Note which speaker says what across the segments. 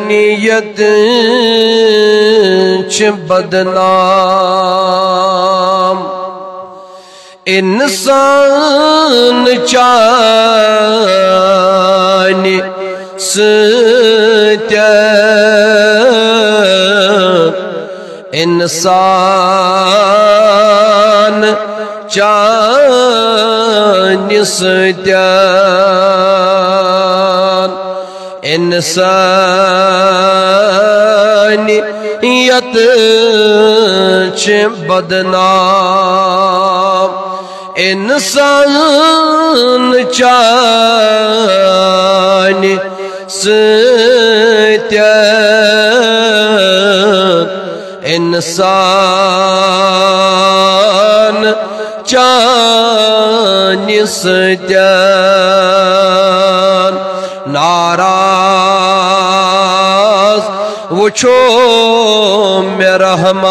Speaker 1: नियत च बदनाम इंसान चाने सत्य इंसान चाने सत्य इंसानियत च बदनाम इंसान चाने सत्य इंसान चाने सत्य नाराज वुछो में रहमान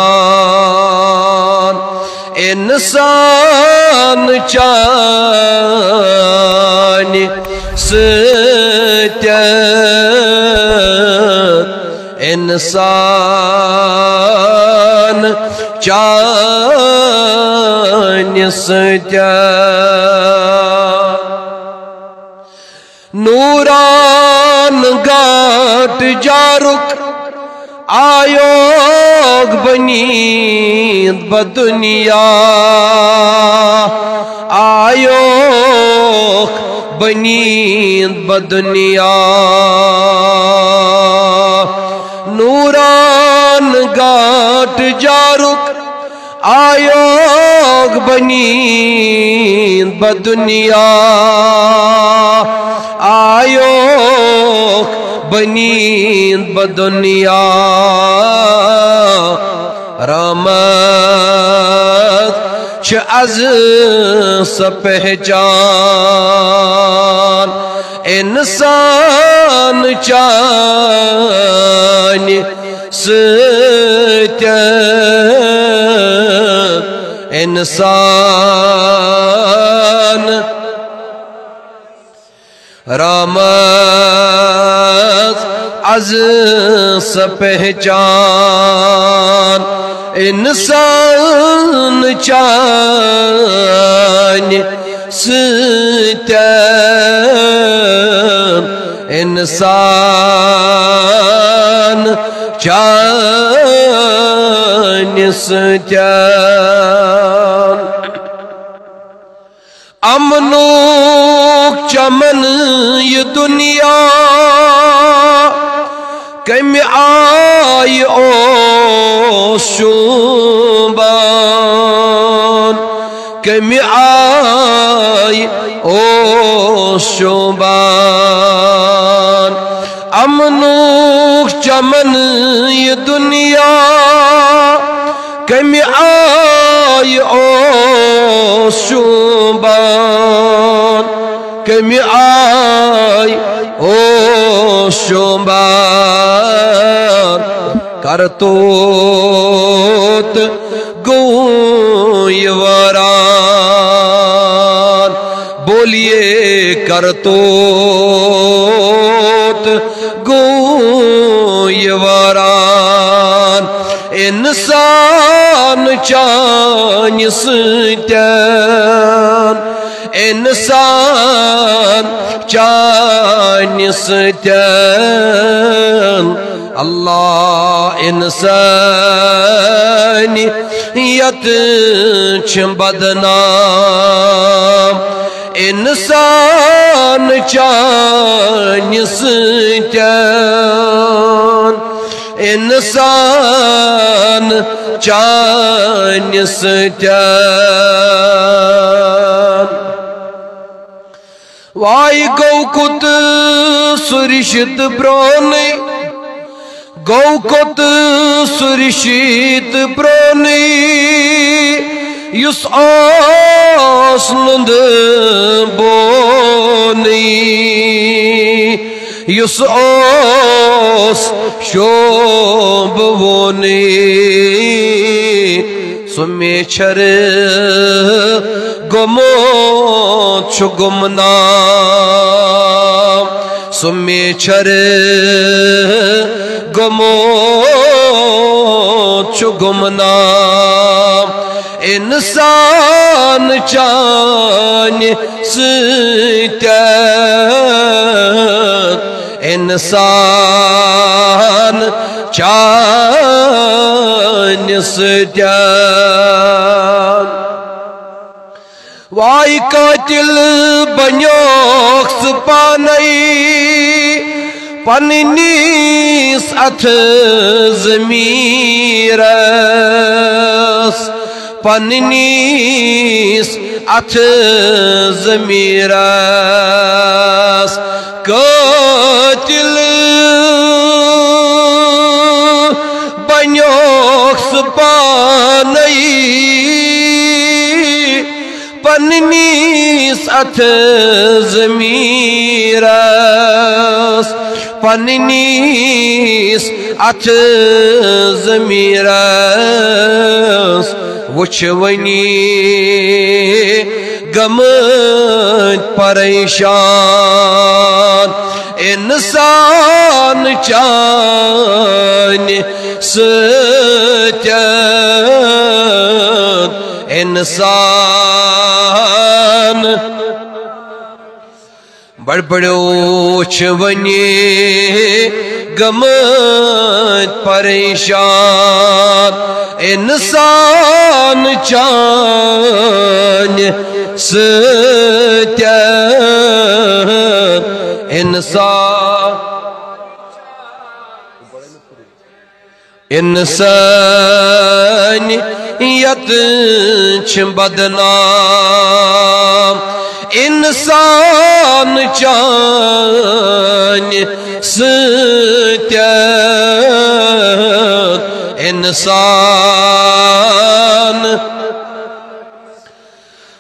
Speaker 1: इंसान चाने सत्य इंसान चाने सत्य नूरान गाट जारुक आयोग बनी बदुनिया आयोग बनी बदुनिया नूरान गाट जारुक आयोग बनी बदुनिया आयोग बनी बदुनिया रहमत च अज़ स पहचान इंसान चाने सत्य इंसान रहमत अज़ स पहचान इंसान चाने सत्य इंसान चाने सत्य अमनो चमन ये दुनिया कम आई ओ शुबान कम आई ओ शुबान अमनो चमन ये दुनिया कम आई ओ शुबान कम आई ओ शुबान करतोत गोयवरान बोलिए करतोत गोयवरान इंसान चाने सत्य इंसान चाने सत्य अल्लाह इंसानियत च बदनाम इंसान चाने सत्य इंसान चाने सत्य वाई गौकुत सुरिशित ब्रोने गौकुत सुरिशित ब्रोने युस आसनुंद बोने युस आस शोभ बोने सुमेशर गुमो छु गुमनाम सुमे छर गुमो गुमना इंसान चान सत्या इंसान चान सत्या वाई कातिल बन्योक्स पानई पन्नीस अथ ज़मीरस पन्नीस अथ ज़मीरस कातिल बन्योक्स पानई पन्नीस अथ ज़मीरस पन्नीस अथ ज़मीरस वुचवनी गमत परेशान इंसान चान सत्या इंसान बड़बड़ो छवनी गमत परेशान इंसान चान सत्या इंसानियत बदनाम इंसान चान सत्या इंसान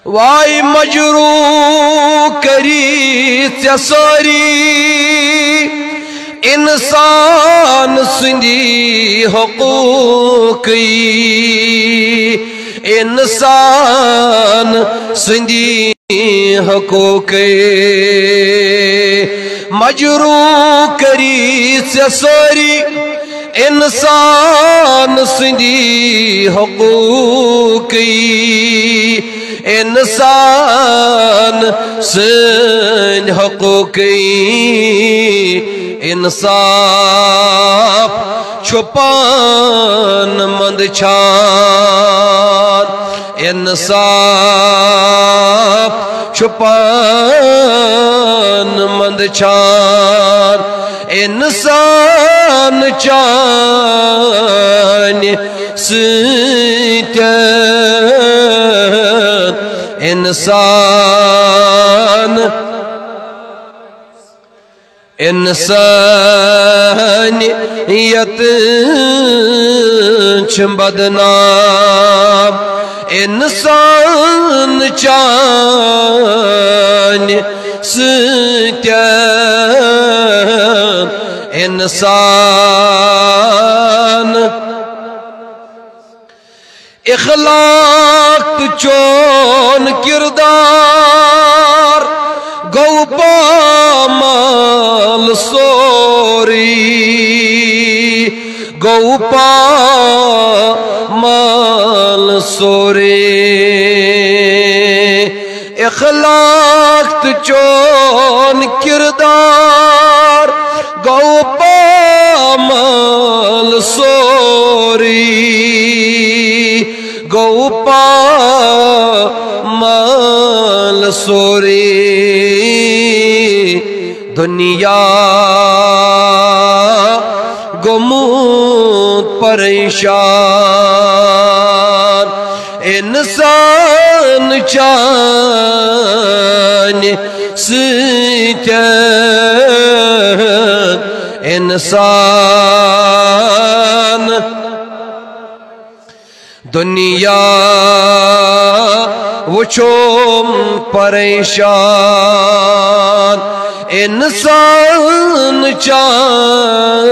Speaker 1: वाई मजरू करी सारी इंसान सिंधी हुकूकी इंसान सिंधी हुकूकी मजरू करी सारी इंसान सिंधी हुकूकी इंसान सिंध हुकूकी इंसाफ छुपान मंद छान इंसाफ छुपान मंद छान इंसान चान सत्या इंसान इंसानियत बदनाम इंसान चान सत्या इंसान इखलाक चोन किरदार गौ पामाल सोरी गौ पामाल सोरी इखलाक चोन किरदार गौ पामाल सोरी गौ पामाल सोरी दुनिया गुमूत परेशान इंसान चान सत्या इंसान दुनिया वुचोम परेशान इंसान चान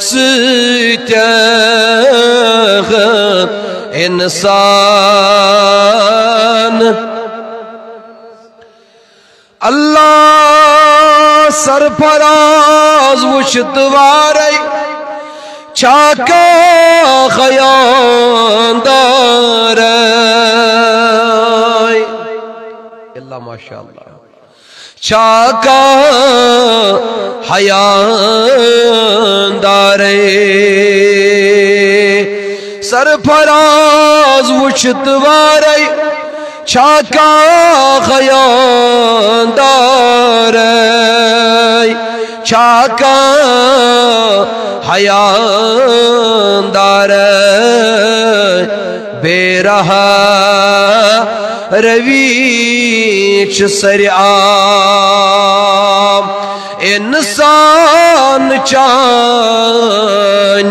Speaker 1: सत्या इंसान अल्लाह सरफराज वुशत वारे चाका खयानदार अल्लाह माशाअल्लाह चाका हयानदार सरफराज वुशत वारे चाका खयानदार चाका हयानदार बेरहा रवीच सरियाम इंसान चान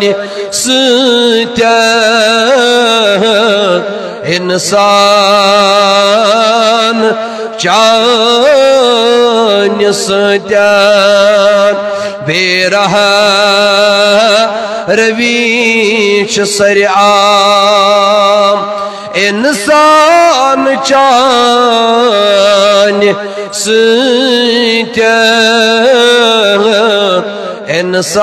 Speaker 1: सत्य इंसान चान सत्य बेरहा रवीच सरियाम इंसान चान सत्य इंसान